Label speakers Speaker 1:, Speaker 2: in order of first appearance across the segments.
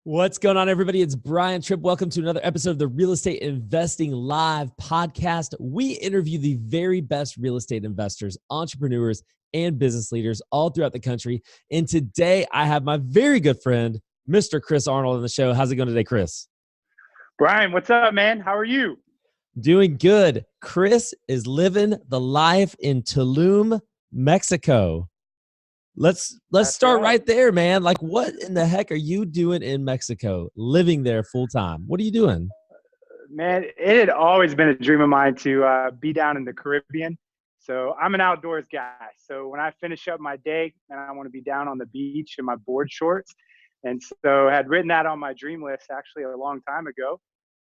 Speaker 1: What's going on, everybody? It's Brian Tripp. Welcome to another episode of the Real Estate Investing Live podcast. We interview the very best real estate investors, entrepreneurs, and business leaders all throughout the country. And today I have my very good friend, Mr. Chris Arnold, on the show. How's it going today, Chris?
Speaker 2: Brian, what's up, man? How are you?
Speaker 1: Doing good. Chris is living the life in Tulum, Mexico. Let's start right there, man. Like, what in the heck are you doing in Mexico, living there full time? What are you doing?
Speaker 2: Man, it had always been a dream of mine to be down in the Caribbean. So I'm an outdoors guy. So when I finish up my day, and I want to be down on the beach in my board shorts. And so I had written that on my dream list actually a long time ago.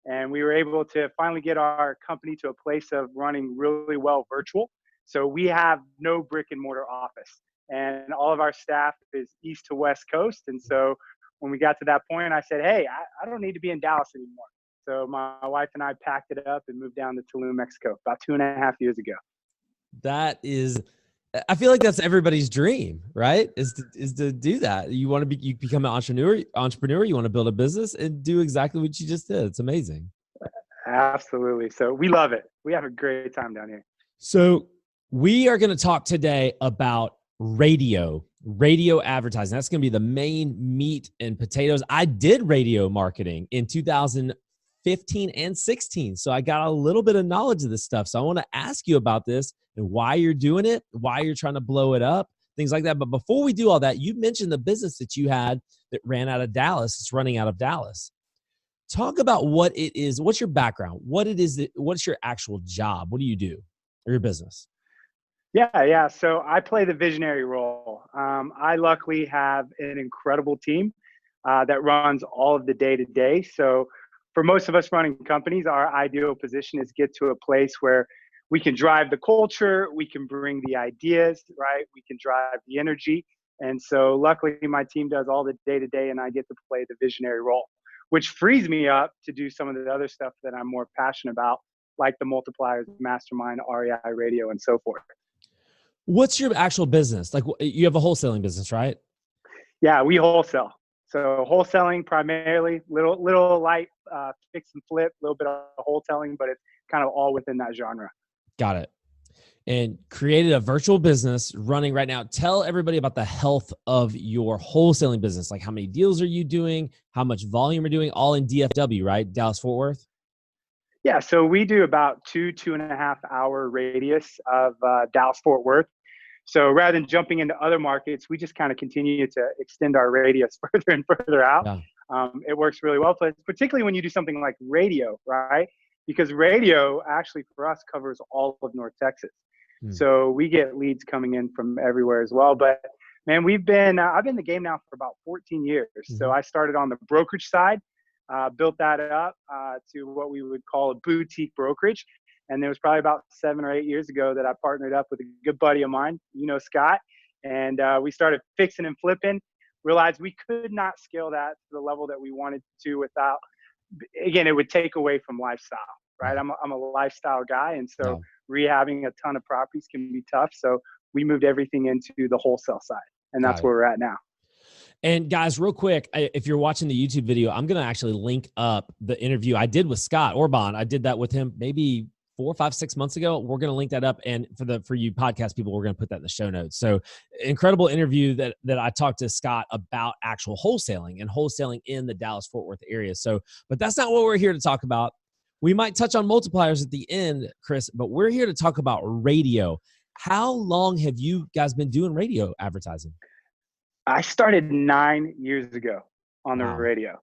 Speaker 2: And we were able to finally get our company to a place of running really well virtual. So we have no brick and mortar office. And all of our staff is east to west coast. And so when we got to that point, I said, hey, I don't need to be in Dallas anymore. So my wife and I packed it up and moved down to Tulum, Mexico about 2.5 years ago.
Speaker 1: That is, I feel like that's everybody's dream, right? Is to do that. You want to you become an entrepreneur, you want to build a business and do exactly what you just did. It's amazing.
Speaker 2: Absolutely. So we love it. We have a great time down here.
Speaker 1: So we are going to talk today about radio advertising. That's going to be the main meat and potatoes. I did radio marketing in 2015 and 16. So I got a little bit of knowledge of this stuff. So I want to ask you about this and why you're doing it, why you're trying to blow it up, things like that. But before we do all that, you mentioned the business that you had that ran out of Dallas. It's running out of Dallas. Talk about what it is. What's your background? What's your actual job? What do you do or your business?
Speaker 2: Yeah. So I play the visionary role. I luckily have an incredible team that runs all of the day-to-day. So for most of us running companies, our ideal position is get to a place where we can drive the culture, we can bring the ideas, right? We can drive the energy. And so luckily my team does all the day-to-day and I get to play the visionary role, which frees me up to do some of the other stuff that I'm more passionate about, like the multipliers, mastermind, Rei Radio, and so forth.
Speaker 1: What's your actual business? Like, you have a wholesaling business, right?
Speaker 2: Yeah, we wholesale. So wholesaling primarily, little light fix and flip, a little bit of wholesaling, but it's kind of all within that genre.
Speaker 1: Got it. And created a virtual business running right now. Tell everybody about the health of your wholesaling business. Like, how many deals are you doing? How much volume are you doing? All in DFW, right? Dallas, Fort Worth?
Speaker 2: Yeah, so we do about 2.5 hour radius of Dallas, Fort Worth. So rather than jumping into other markets, we just kind of continue to extend our radius further and further out. Yeah. It works really well for us, particularly when you do something like radio, right? Because radio actually for us covers all of North Texas. So we get leads coming in from everywhere as well. But man, I've been in the game now for about 14 years. So I started on the brokerage side, built that up to what we would call a boutique brokerage. And there was probably about 7 or 8 years ago that I partnered up with a good buddy of mine, Scott. And we started fixing and flipping, realized we could not scale that to the level that we wanted to without, again, it would take away from lifestyle, right? I'm a lifestyle guy. And so rehabbing a ton of properties can be tough. So we moved everything into the wholesale side. And that's where we're at now.
Speaker 1: And guys, real quick, if you're watching the YouTube video, I'm going to actually link up the interview I did with Scott Orban. I did that with him maybe 4, 5, 6 months ago. We're going to link that up. And for you podcast people, we're going to put that in the show notes. So incredible interview that I talked to Scott about actual wholesaling and wholesaling in the Dallas-Fort Worth area. So, but that's not what we're here to talk about. We might touch on multipliers at the end, Chris, but we're here to talk about radio. How long have you guys been doing radio advertising?
Speaker 2: I started 9 years ago on the radio.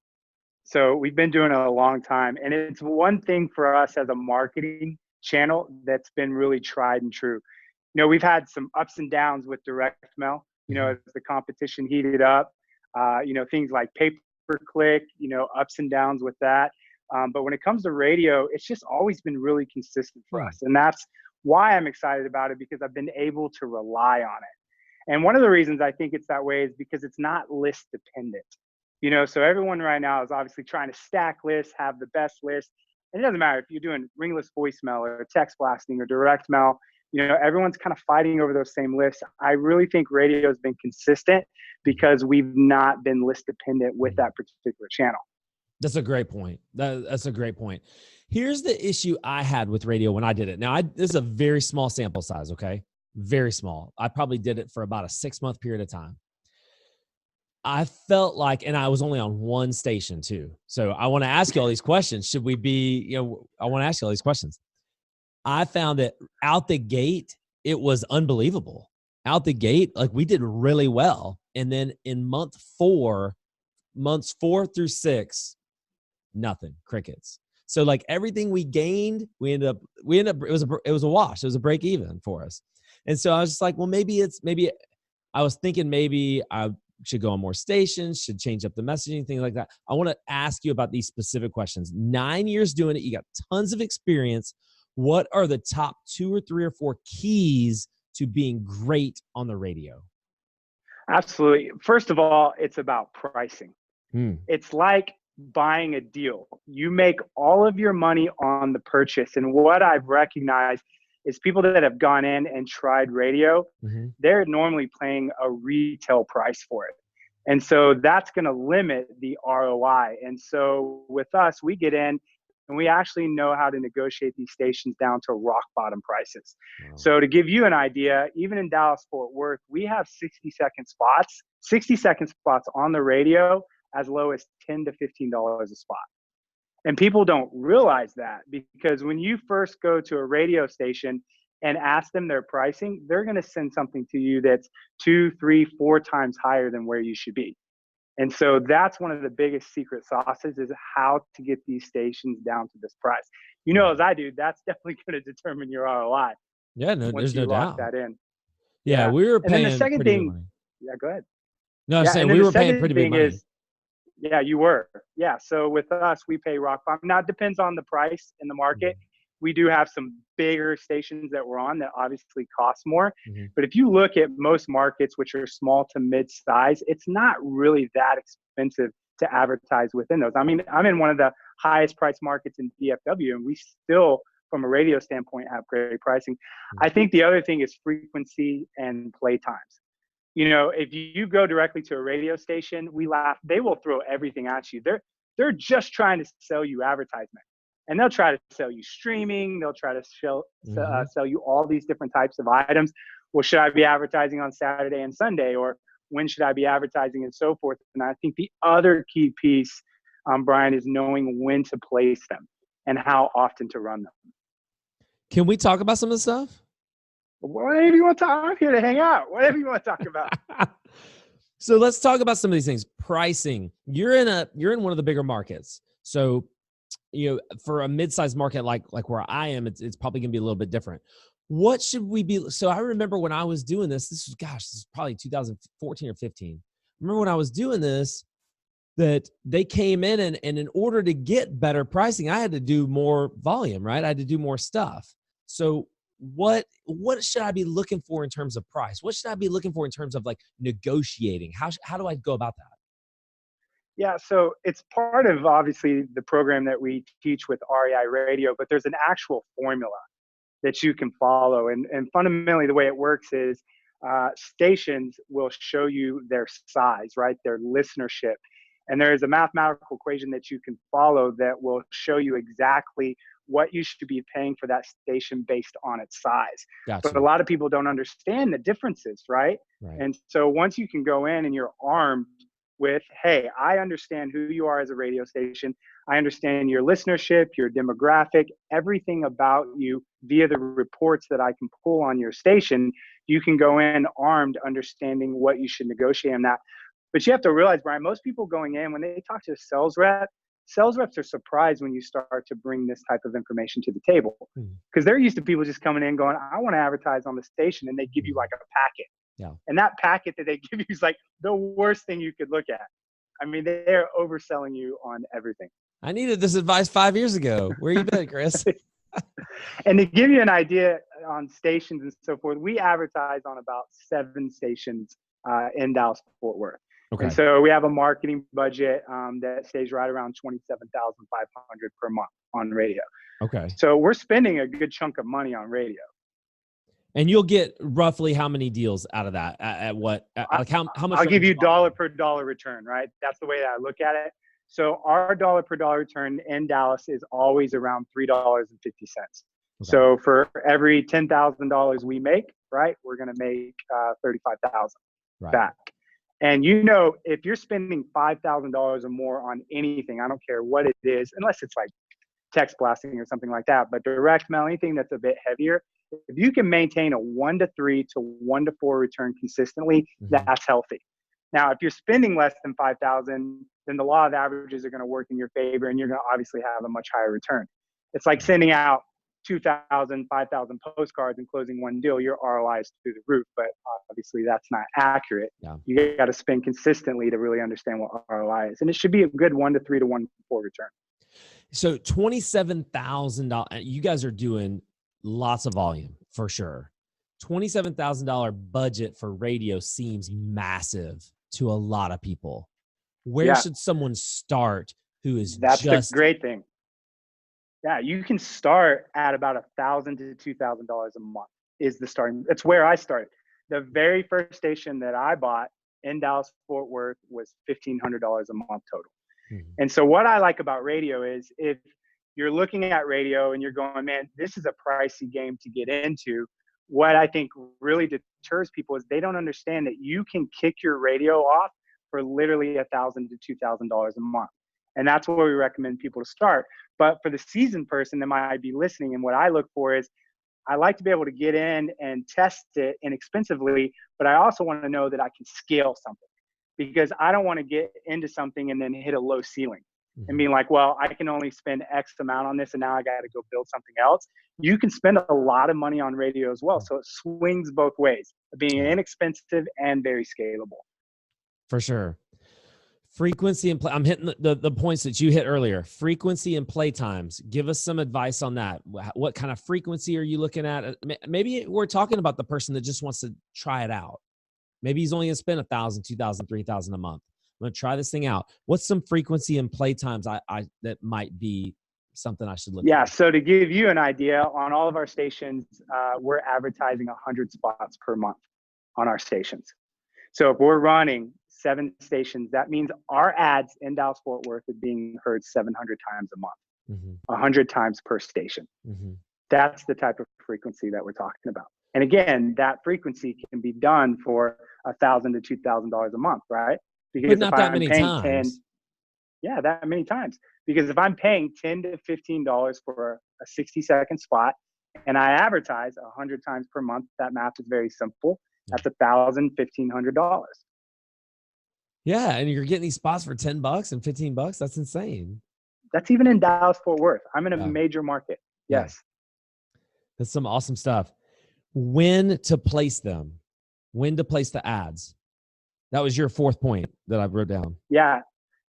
Speaker 2: So we've been doing it a long time. And it's one thing for us as a marketing channel that's been really tried and true. We've had some ups and downs with direct mail, as the competition heated up, things like pay-per-click, ups and downs with that. But when it comes to radio, it's just always been really consistent for us. And that's why I'm excited about it, because I've been able to rely on it. And one of the reasons I think it's that way is because it's not list dependent. So everyone right now is obviously trying to stack lists, have the best list. And it doesn't matter if you're doing ringless voicemail or text blasting or direct mail, everyone's kind of fighting over those same lists. I really think radio has been consistent because we've not been list dependent with that particular channel.
Speaker 1: That's a great point. That's a great point. Here's the issue I had with radio when I did it. Now, this is a very small sample size, okay? Very small. I probably did it for about a 6-month period of time. I felt like, and I was only on one station too. So I want to ask you all these questions. Should we be, I want to ask you all these questions. I found that out the gate, it was unbelievable. Out the gate, like we did really well. And then in months 4 through 6, nothing, crickets. So like everything we gained, we ended up, it was a wash. It was a break even for us. And so I was just like, well, maybe I was thinking maybe I should go on more stations, should change up the messaging, things like that. I want to ask you about these specific questions. 9 years doing it. You got tons of experience. What are the top 2 or 3 or 4 keys to being great on the radio?
Speaker 2: Absolutely. First of all, it's about pricing. It's like buying a deal. You make all of your money on the purchase. And what I've recognized is people that have gone in and tried radio, they're normally paying a retail price for it. And so that's going to limit the ROI. And so with us, we get in and we actually know how to negotiate these stations down to rock bottom prices. Wow. So to give you an idea, even in Dallas-Fort Worth, we have 60-second spots on the radio as low as $10 to $15 a spot. And people don't realize that, because when you first go to a radio station and ask them their pricing, they're going to send something to you that's 2, 3, 4 times higher than where you should be. And so that's one of the biggest secret sauces, is how to get these stations down to this price. As I do, that's definitely going to determine your ROI.
Speaker 1: Yeah, no, there's no doubt.
Speaker 2: That in.
Speaker 1: Yeah, we were paying.
Speaker 2: And then the second thing,
Speaker 1: money.
Speaker 2: Yeah, go ahead.
Speaker 1: No, I'm saying we were paying pretty big money.
Speaker 2: Yeah, you were. Yeah, so with us, we pay rock bottom. Now, it depends on the price in the market. We do have some bigger stations that we're on that obviously cost more. But if you look at most markets, which are small to mid-size, it's not really that expensive to advertise within those. I mean, I'm in one of the highest priced markets in DFW, and we still, from a radio standpoint, have great pricing. I think the other thing is frequency and play times. If you go directly to a radio station, we laugh. They will throw everything at you. They're just trying to sell you advertisement, and they'll try to sell you streaming. They'll try to sell you all these different types of items. Well, should I be advertising on Saturday and Sunday, or when should I be advertising, and so forth? And I think the other key piece, Brian, is knowing when to place them and how often to run them.
Speaker 1: Can we talk about some of the stuff?
Speaker 2: Whatever you want to talk, I'm here to hang out. Whatever you want to talk about.
Speaker 1: So let's talk about some of these things. Pricing. You're in one of the bigger markets. So, for a mid-sized market like where I am, it's probably going to be a little bit different. What should we be? So I remember when I was doing this is probably 2014 or 15. I remember when I was doing this, that they came in and in order to get better pricing, I had to do more volume, right? I had to do more stuff. So what should I be looking for in terms of price? What should I be looking for in terms of like negotiating? How do I go about that?
Speaker 2: Yeah, so it's part of obviously the program that we teach with Rei Radio, but there's an actual formula that you can follow. And fundamentally the way it works is stations will show you their size, right? Their listenership. And there is a mathematical equation that you can follow that will show you exactly what you should be paying for that station based on its size.
Speaker 1: Gotcha.
Speaker 2: But a lot of people don't understand the differences, right? And so once you can go in and you're armed with, hey, I understand who you are as a radio station. I understand your listenership, your demographic, everything about you via the reports that I can pull on your station. You can go in armed, understanding what you should negotiate on that. But you have to realize, Brian, most people going in, when they talk to a sales reps are surprised when you start to bring this type of information to the table, because they're used to people just coming in going, I want to advertise on the station, and they give you like a packet.
Speaker 1: Yeah.
Speaker 2: And that packet that they give you is like the worst thing you could look at. I mean, they're overselling you on everything.
Speaker 1: I needed this advice 5 years ago. Where you been, Chris?
Speaker 2: And to give you an idea on stations and so forth, we advertise on about 7 stations in Dallas-Fort Worth.
Speaker 1: Okay.
Speaker 2: And so we have a marketing budget that stays right around $27,500 per month on radio.
Speaker 1: Okay.
Speaker 2: So we're spending a good chunk of money on radio.
Speaker 1: And you'll get roughly how many deals out of that? At what? Like how much?
Speaker 2: I'll give you dollar per dollar return, right? That's the way that I look at it. So our dollar per dollar return in Dallas is always around $3.50.
Speaker 1: Okay.
Speaker 2: So for every $10,000 we make, right, we're going to make 35,000 back. And if you're spending $5,000 or more on anything, I don't care what it is, unless it's like text blasting or something like that, but direct mail, anything that's a bit heavier, if you can maintain a 1 to 3 to 1 to 4 return consistently, that's healthy. Now, if you're spending less than 5,000, then the law of averages are going to work in your favor, and you're going to obviously have a much higher return. It's like sending out 2,000, 5,000 postcards and closing one deal. Your ROI is through the roof, but obviously that's not accurate. Yeah. You got to spend consistently to really understand what ROI is, and it should be a good 1 to 3 to 1 to 4 return.
Speaker 1: So $27,000. You guys are doing lots of volume for sure. $27,000 budget for radio seems massive to a lot of people. Where should someone start who is
Speaker 2: That's the great thing. Yeah, you can start at about $1,000 to $2,000 a month is the starting. That's where I started. The very first station that I bought in Dallas Fort Worth was $1,500 a month total. And so what I like about radio is if you're looking at radio and you're going, man, this is a pricey game to get into, what I think really deters people is they don't understand that you can kick your radio off for literally $1,000 to $2,000 a month. And that's where we recommend people to start. But for the seasoned person that might be listening, and what I look for is I like to be able to get in and test it inexpensively, but I also want to know that I can scale something. Because I don't want to get into something and then hit a low ceiling and being like, well, I can only spend X amount on this and now I got to go build something else. You can spend a lot of money on radio as well. So it swings both ways, being inexpensive and very scalable.
Speaker 1: For sure. Frequency and play. I'm hitting the points that you hit earlier. Frequency and play times. Give us some advice on that. What kind of frequency are you looking at? Maybe we're talking about the person that just wants to try it out. Maybe he's only going to spend $1,000, $2,000, $3,000 a month. I'm going to try this thing out. What's some frequency and play times that might be something I should look at?
Speaker 2: So to give you an idea, on all of our stations, we're advertising 100 spots per month on our stations. So if we're running 7 stations, that means our ads in Dallas Fort Worth are being heard 700 times a month, 100 times per station. That's the type of frequency that we're talking about. And again, that frequency can be done for $1,000 to $2,000 a month, right? Because
Speaker 1: but not that many times.
Speaker 2: That many times. Because if I'm paying $10 to $15 for a 60-second spot, and I advertise 100 times per month, that math is very simple. That's $1,000, $1,500.
Speaker 1: Yeah, and you're getting these spots for $10 and $15. That's insane.
Speaker 2: That's even in Dallas Fort Worth. I'm in a major market. Yes.
Speaker 1: That's some awesome stuff. When to place them, when to place the ads. That was your 4th point that I wrote down.
Speaker 2: Yeah,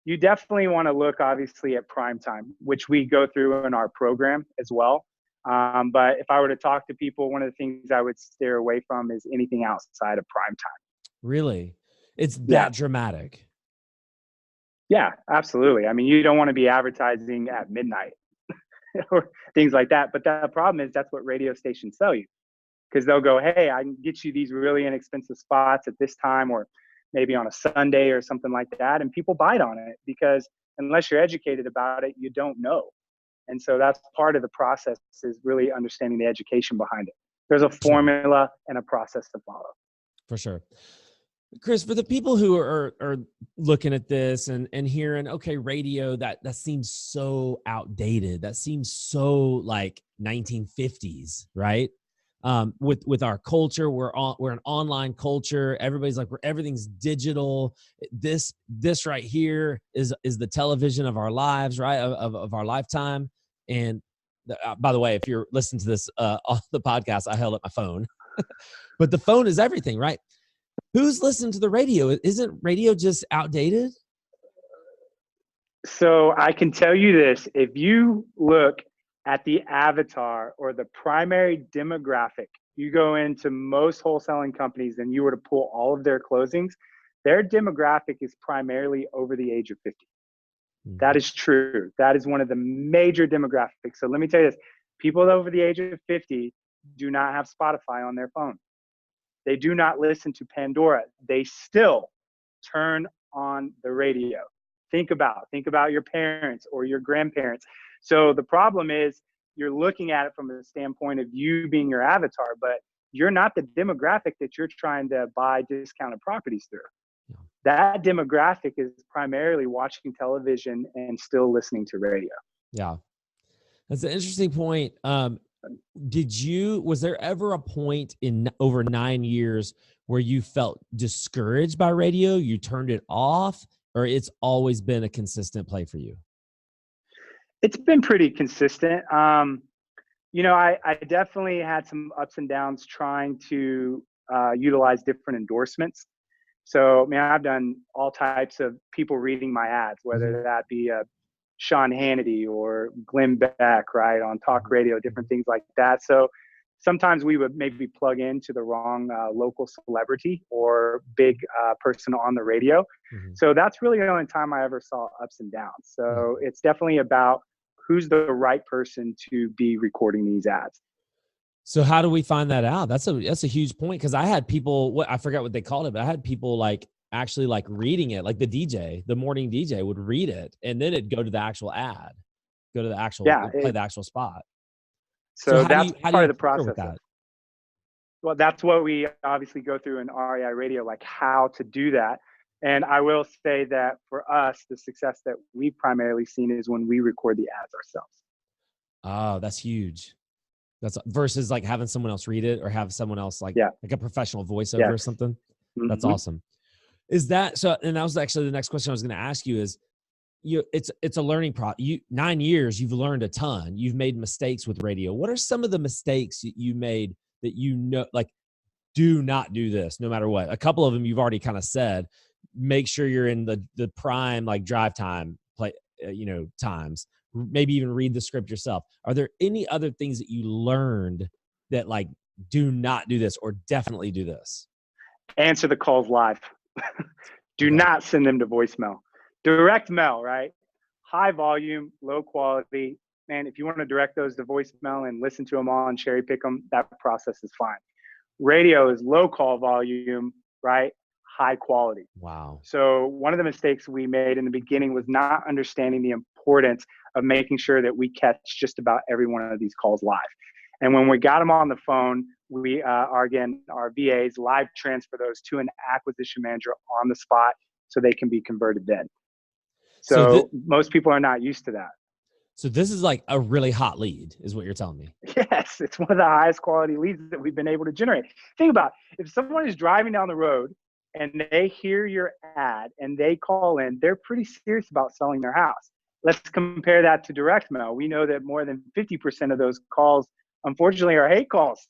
Speaker 2: you definitely want to look obviously at prime time, which we go through in our program as well. But if I were to talk to people, one of the things I would steer away from is anything outside of prime time.
Speaker 1: Really? It's that dramatic?
Speaker 2: Yeah, absolutely. I mean, you don't want to be advertising at midnight or things like that. But the problem is that's what radio stations sell you. Because they'll go, hey, I can get you these really inexpensive spots at this time, or maybe on a Sunday or something like that. And people bite on it because unless you're educated about it, you don't know. And so that's part of the process, is really understanding the education behind it. There's a formula and a process to follow.
Speaker 1: For sure. Chris, for the people who are looking at this and hearing, okay, radio, that seems so outdated. That seems so like 1950s, right? With our culture, we're an online culture. Everybody's like, everything's digital. This right here is the television of our lives, right? Of our lifetime. And by the way, if you're listening to this on the podcast, I held up my phone, but the phone is everything, right? Who's listening to the radio? Isn't radio just outdated?
Speaker 2: So I can tell you this: if you look at the avatar or the primary demographic, you go into most wholesaling companies and you were to pull all of their closings, their demographic is primarily over the age of 50. That is true. That is one of the major demographics. So let me tell you this: people over the age of 50, do not have Spotify on their phone. They do not listen to Pandora. They still turn on the radio. Think about your parents or your grandparents. So the problem is you're looking at it from the standpoint of you being your avatar, but you're not the demographic that you're trying to buy discounted properties through. Yeah. That demographic is primarily watching television and still listening to radio.
Speaker 1: Yeah. That's an interesting point. Was there ever a point in over 9 years where you felt discouraged by radio? You turned it off, or it's always been a consistent play for you?
Speaker 2: It's been pretty consistent. I definitely had some ups and downs trying to utilize different endorsements. So, man, I've done all types of people reading my ads, whether that be Sean Hannity or Glenn Beck, right, on talk radio, different things like that. So sometimes we would maybe plug into the wrong local celebrity or big person on the radio. So that's really the only time I ever saw ups and downs. So it's definitely about who's the right person to be recording these ads.
Speaker 1: So how do we find that out? That's a huge point, because I had people, I forgot what they called it, but I had people actually reading it, like the morning DJ would read it, and then it'd go to the actual ad, play the actual spot.
Speaker 2: So that's part of the process. Well, that's what we obviously go through in REI Radio, like how to do that. And I will say that for us, the success that we've primarily seen is when we record the ads ourselves.
Speaker 1: Oh, that's huge. That's versus having someone else read it or have someone else like a professional voiceover or something. That's awesome. Is that so? And that was actually the next question I was going to ask you is, it's a learning process. 9 years, you've learned a ton. You've made mistakes with radio. What are some of the mistakes you made that do not do this no matter what? A couple of them you've already kind of said. Make sure you're in the prime drive time times. Maybe even read the script yourself. Are there any other things that you learned that do not do this or definitely do this?
Speaker 2: Answer the calls live. Do not send them to voicemail. Direct mail, right? High volume, low quality. Man, if you want to direct those to voicemail and listen to them all and cherry pick them, that process is fine. Radio is low call volume, right? High quality.
Speaker 1: Wow.
Speaker 2: So one of the mistakes we made in the beginning was not understanding the importance of making sure that we catch just about every one of these calls live. And when we got them on the phone, we our VAs live transfer those to an acquisition manager on the spot so they can be converted then. So most people are not used to that.
Speaker 1: So this is a really hot lead is what you're telling me.
Speaker 2: Yes, it's one of the highest quality leads that we've been able to generate. Think about it. If someone is driving down the road and they hear your ad and they call in, they're pretty serious about selling their house. Let's compare that to direct mail. We know that more than 50% of those calls, unfortunately, are hate calls,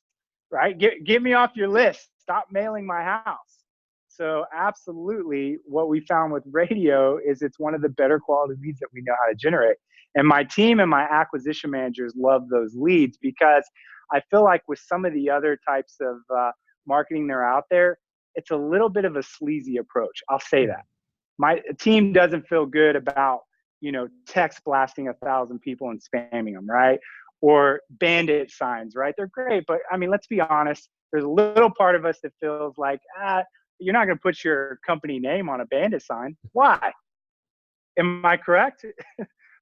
Speaker 2: right? Get me off your list. Stop mailing my house. So absolutely, what we found with radio is it's one of the better quality leads that we know how to generate. And my team and my acquisition managers love those leads because I feel like with some of the other types of marketing that are out there, it's a little bit of a sleazy approach. I'll say that. My team doesn't feel good about, text blasting 1,000 people and spamming them, right? Or bandit signs, right? They're great, but let's be honest. There's a little part of us that feels like, you're not going to put your company name on a bandit sign. Why? Am I correct?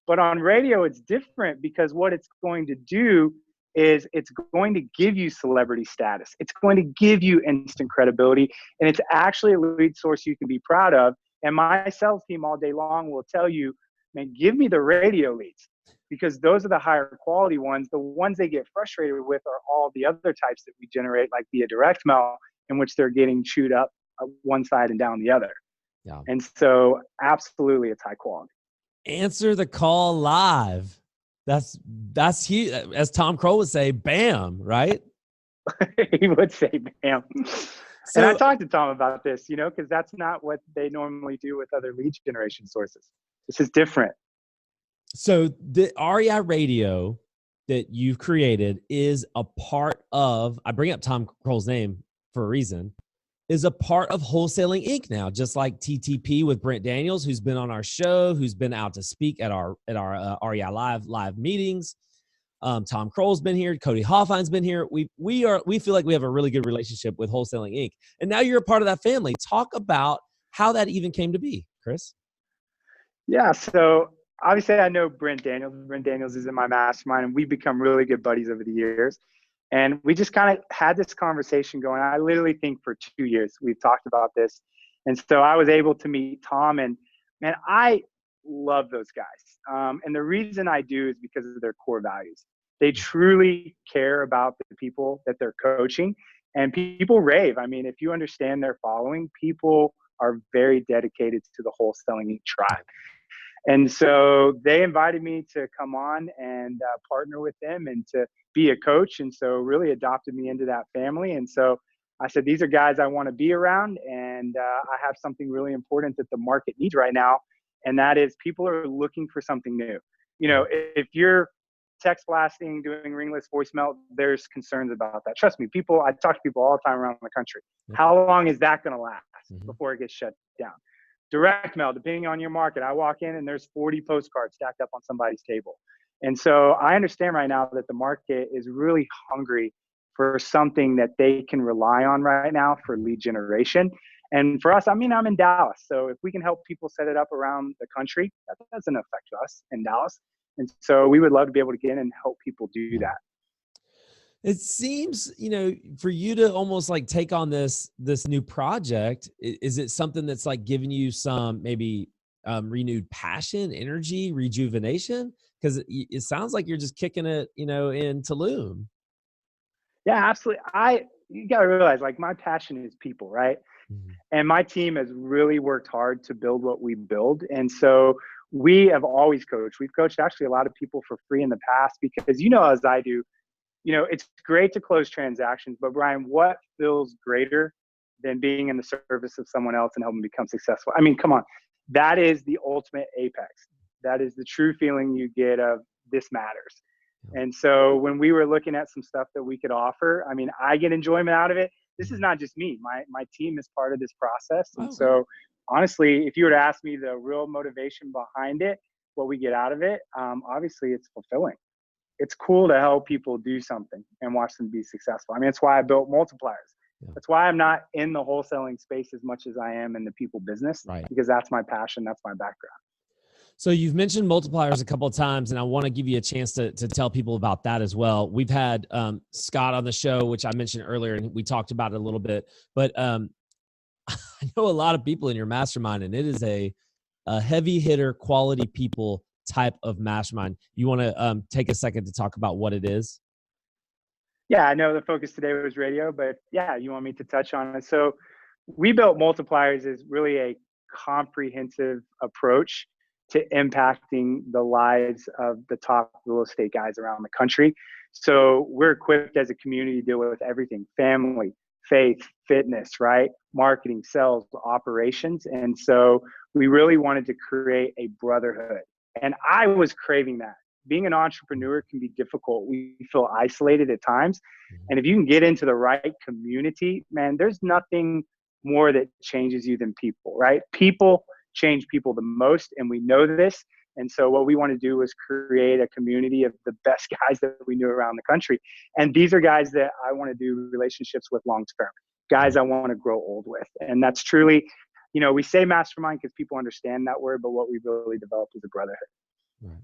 Speaker 2: But on radio, it's different because what it's going to do is it's going to give you celebrity status. It's going to give you instant credibility, and it's actually a lead source you can be proud of. And my sales team all day long will tell you, man, give me the radio leads because those are the higher quality ones. The ones they get frustrated with are all the other types that we generate, like via direct mail, in which they're getting chewed up one side and down the other.
Speaker 1: Yeah.
Speaker 2: And so absolutely it's high quality. Answer
Speaker 1: the call live. That's huge. As Tom Kroll would say, bam, right?
Speaker 2: He would say bam. So, and I talked to Tom about this, because that's not what they normally do with other lead generation sources. This is different.
Speaker 1: So the REI Radio that you've created is a part of, I bring up Tom Kroll's name for a reason, is a part of Wholesaling Inc. now, just like TTP with Brent Daniels, who's been on our show, who's been out to speak at our REI live meetings. Tom Kroll's been here. Cody Hoffein's been here. We feel like we have a really good relationship with Wholesaling Inc. And now you're a part of that family. Talk about how that even came to be, Chris.
Speaker 2: Yeah. So obviously I know Brent Daniels. Brent Daniels is in my mastermind, and we've become really good buddies over the years. And we just kind of had this conversation going. I literally think for 2 years we've talked about this. And so I was able to meet Tom, and man, I love those guys. And the reason I do is because of their core values. They truly care about the people that they're coaching, and people rave. I mean, if you understand their following, people are very dedicated to the Wholesaling tribe. And so they invited me to come on and partner with them and to be a coach. And so really adopted me into that family. And so I said, these are guys I want to be around. And I have something really important that the market needs right now. And that is, people are looking for something new. You know, if you're text blasting, doing ringless voicemail, there's concerns about that. Trust me, I talk to people all the time around the country. How long is that going to last before it gets shut down? Direct mail, depending on your market, I walk in and there's 40 postcards stacked up on somebody's table. And so I understand right now that the market is really hungry for something that they can rely on right now for lead generation. And for us, I mean, I'm in Dallas. So if we can help people set it up around the country, that doesn't affect us in Dallas. And so we would love to be able to get in and help people do that.
Speaker 1: It seems, you know, for you to almost like take on this new project, is it something that's like giving you some maybe renewed passion, energy, rejuvenation? Because it sounds like you're just kicking it, you know, in Tulum.
Speaker 2: Yeah, absolutely. You got to realize, like, my passion is people, right? Mm-hmm. And my team has really worked hard to build what we build. And so we have always coached. We've coached actually a lot of people for free in the past because, you know, as I do, you know, it's great to close transactions, but Brian, what feels greater than being in the service of someone else and helping them become successful? I mean, come on. That is the ultimate apex. That is the true feeling you get of this matters. And so when we were looking at some stuff that we could offer, I mean, I get enjoyment out of it. This is not just me. My team is part of this process. And so honestly, if you were to ask me the real motivation behind it, what we get out of it, obviously it's fulfilling. It's cool to help people do something and watch them be successful. I mean, that's why I built multipliers. Yeah. That's why I'm not in the wholesaling space as much as I am in the people business, because that's my passion. That's my background.
Speaker 1: So you've mentioned multipliers a couple of times, and I want to give you a chance to tell people about that as well. We've had Scott on the show, which I mentioned earlier, and we talked about it a little bit. But I know a lot of people in your mastermind, and it is a heavy hitter, quality people type of mastermind. You want to take a second to talk about what it is?
Speaker 2: Yeah, I know the focus today was radio, but yeah, you want me to touch on it. So we built multipliers as really a comprehensive approach to impacting the lives of the top real estate guys around the country. So we're equipped as a community to deal with everything: family, faith, fitness, right? Marketing, sales, operations. And so we really wanted to create a brotherhood. And I was craving that. Being an entrepreneur can be difficult. We feel isolated at times. And if you can get into the right community, man, there's nothing more that changes you than people, right? People change people the most, and we know this. And so what we want to do is create a community of the best guys that we knew around the country. And these are guys that I want to do relationships with long-term, guys I want to grow old with. And that's truly, you know, we say mastermind because people understand that word, but what we've really developed is a brotherhood.
Speaker 1: Right.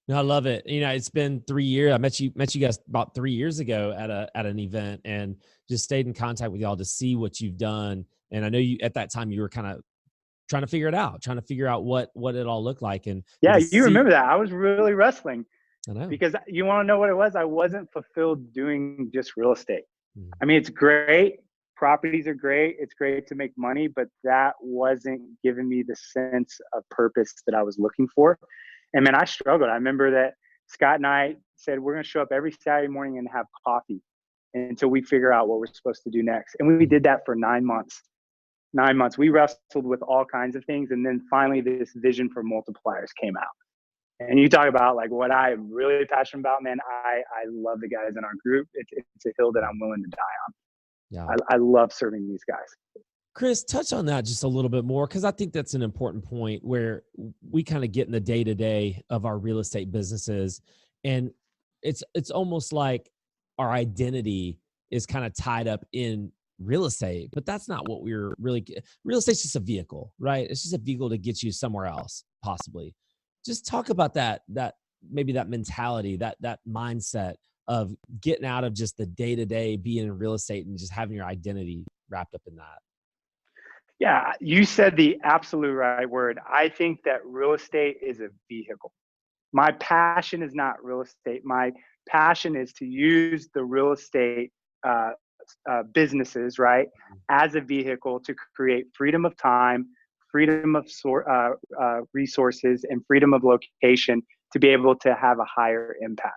Speaker 1: No, I love it. You know, it's been 3 years. I met you guys about 3 years ago at an event, and just stayed in contact with y'all to see what you've done. And I know you at that time you were kind of trying to figure out what it all looked like. And
Speaker 2: yeah, you remember that. I was really wrestling.
Speaker 1: I know.
Speaker 2: Because you want to know what it was? I wasn't fulfilled doing just real estate. I mean, it's great. Properties are great. It's great to make money, but that wasn't giving me the sense of purpose that I was looking for. And man, I struggled. I remember that Scott and I said, we're going to show up every Saturday morning and have coffee until we figure out what we're supposed to do next. And we did that for 9 months. 9 months. We wrestled with all kinds of things. And then finally this vision for multipliers came out. And you talk about like what I'm really passionate about, man. I love the guys in our group. It's a hill that I'm willing to die on. Yeah. I love serving these guys.
Speaker 1: Chris, touch on that just a little bit more, because I think that's an important point where we kind of get in the day-to-day of our real estate businesses. And it's almost like our identity is kind of tied up in real estate, but that's not what we're really. Real estate's just a vehicle, right? It's just a vehicle to get you somewhere else, possibly. Just talk about that maybe that mentality, that mindset of getting out of just the day-to-day being in real estate and just having your identity wrapped up in that.
Speaker 2: Yeah, you said the absolute right word. I think that real estate is a vehicle. My passion is not real estate. My passion is to use the real estate uh, businesses, right, as a vehicle to create freedom of time, freedom of resources, and freedom of location to be able to have a higher impact.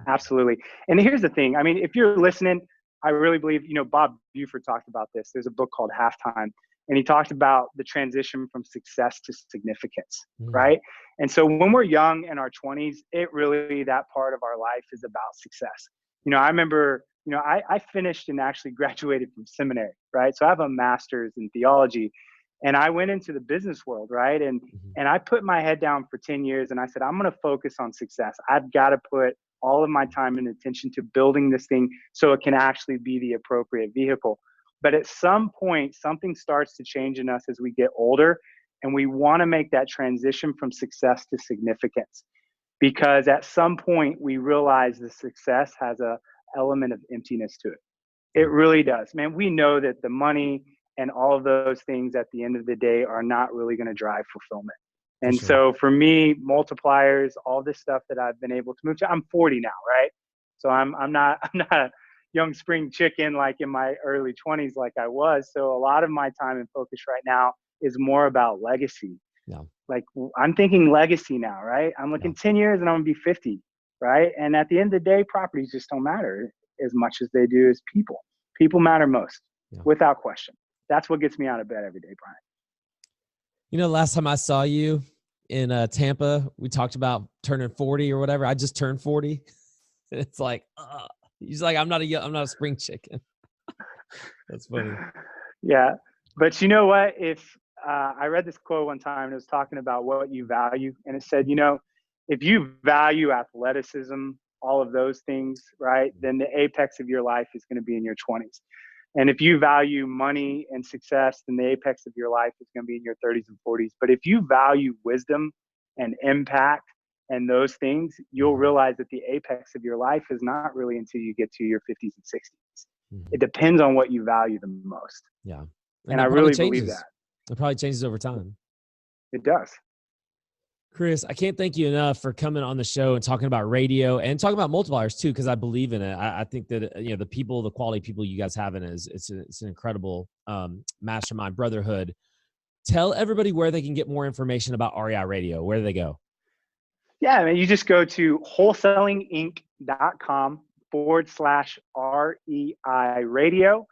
Speaker 2: Absolutely. And here's the thing. I mean, if you're listening, I really believe, Bob Buford talked about this. There's a book called Halftime, and he talked about the transition from success to significance, right? And so when we're young in our 20s, that part of our life is about success. I remember, I finished and actually graduated from seminary, right? So I have a master's in theology, and I went into the business world, right? And I put my head down for 10 years, and I said, I'm going to focus on success. I've got to put all of my time and attention to building this thing so it can actually be the appropriate vehicle. But at some point, something starts to change in us as we get older, and we want to make that transition from success to significance. Because at some point, we realize the success has an element of emptiness to it. It really does. Man, we know that the money and all of those things at the end of the day are not really going to drive fulfillment. And so for me, multipliers, all this stuff that I've been able to move to, I'm 40 now, right? So I'm not a young spring chicken like in my early 20s like I was. So a lot of my time and focus right now is more about legacy.
Speaker 1: Yeah.
Speaker 2: Like I'm thinking legacy now, right? I'm looking 10 years and I'm gonna be 50, right? And at the end of the day, properties just don't matter as much as they do as people. People matter most, without question. That's what gets me out of bed every day, Brian.
Speaker 1: Last time I saw you in Tampa, we talked about turning 40 or whatever. I just turned 40. It's like, he's like, I'm not a spring chicken. That's funny.
Speaker 2: Yeah. But you know what? If I read this quote one time and it was talking about what you value. And it said, if you value athleticism, all of those things, right, then the apex of your life is going to be in your 20s. And if you value money and success, then the apex of your life is going to be in your 30s and 40s. But if you value wisdom and impact and those things, you'll realize that the apex of your life is not really until you get to your 50s and 60s. It depends on what you value the most.
Speaker 1: Yeah.
Speaker 2: And I really believe that.
Speaker 1: It probably changes over time.
Speaker 2: It does.
Speaker 1: Chris, I can't thank you enough for coming on the show and talking about radio and talking about multipliers too, because I believe in it. I think that the quality people you guys have in it it's an incredible mastermind brotherhood. Tell everybody where they can get more information about REI Radio. Where do they go?
Speaker 2: Yeah, I mean, you just go to wholesalinginc.com/REI Radio.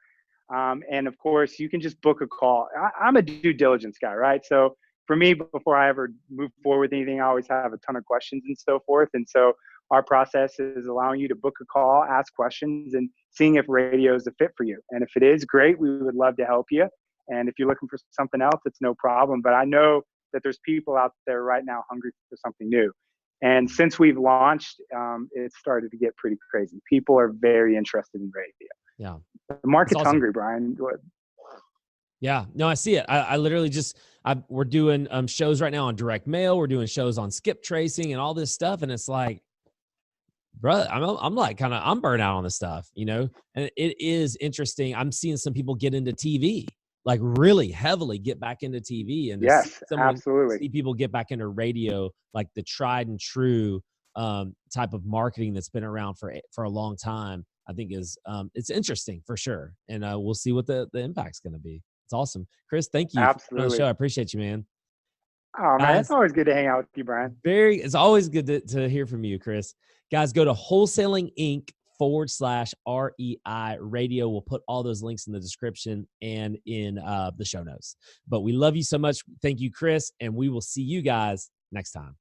Speaker 2: And of course, you can just book a call. I'm a due diligence guy, right? So for me, before I ever move forward with anything, I always have a ton of questions and so forth. And so our process is allowing you to book a call, ask questions, and seeing if radio is a fit for you. And if it is, great. We would love to help you. And if you're looking for something else, it's no problem. But I know that there's people out there right now hungry for something new. And since we've launched, it's started to get pretty crazy. People are very interested in radio.
Speaker 1: Yeah.
Speaker 2: The market's hungry, Brian.
Speaker 1: Yeah, no, I see it. I literally we're doing shows right now on direct mail. We're doing shows on skip tracing and all this stuff. And it's like, bro, I'm like I'm burnt out on this stuff, and it is interesting. I'm seeing some people get into TV, like really heavily get back into TV, and
Speaker 2: yes, absolutely.
Speaker 1: See people get back into radio, like the tried and true type of marketing that's been around for a long time. I think is it's interesting for sure, and we'll see what the impact's going to be. It's awesome, Chris. Thank you for the show. I appreciate you, man.
Speaker 2: Oh man, it's always good to hang out with you, Brian.
Speaker 1: It's always good to hear from you, Chris. Guys, go to Wholesaling Inc. /REI Radio. We'll put all those links in the description and in the show notes. But we love you so much. Thank you, Chris, and we will see you guys next time.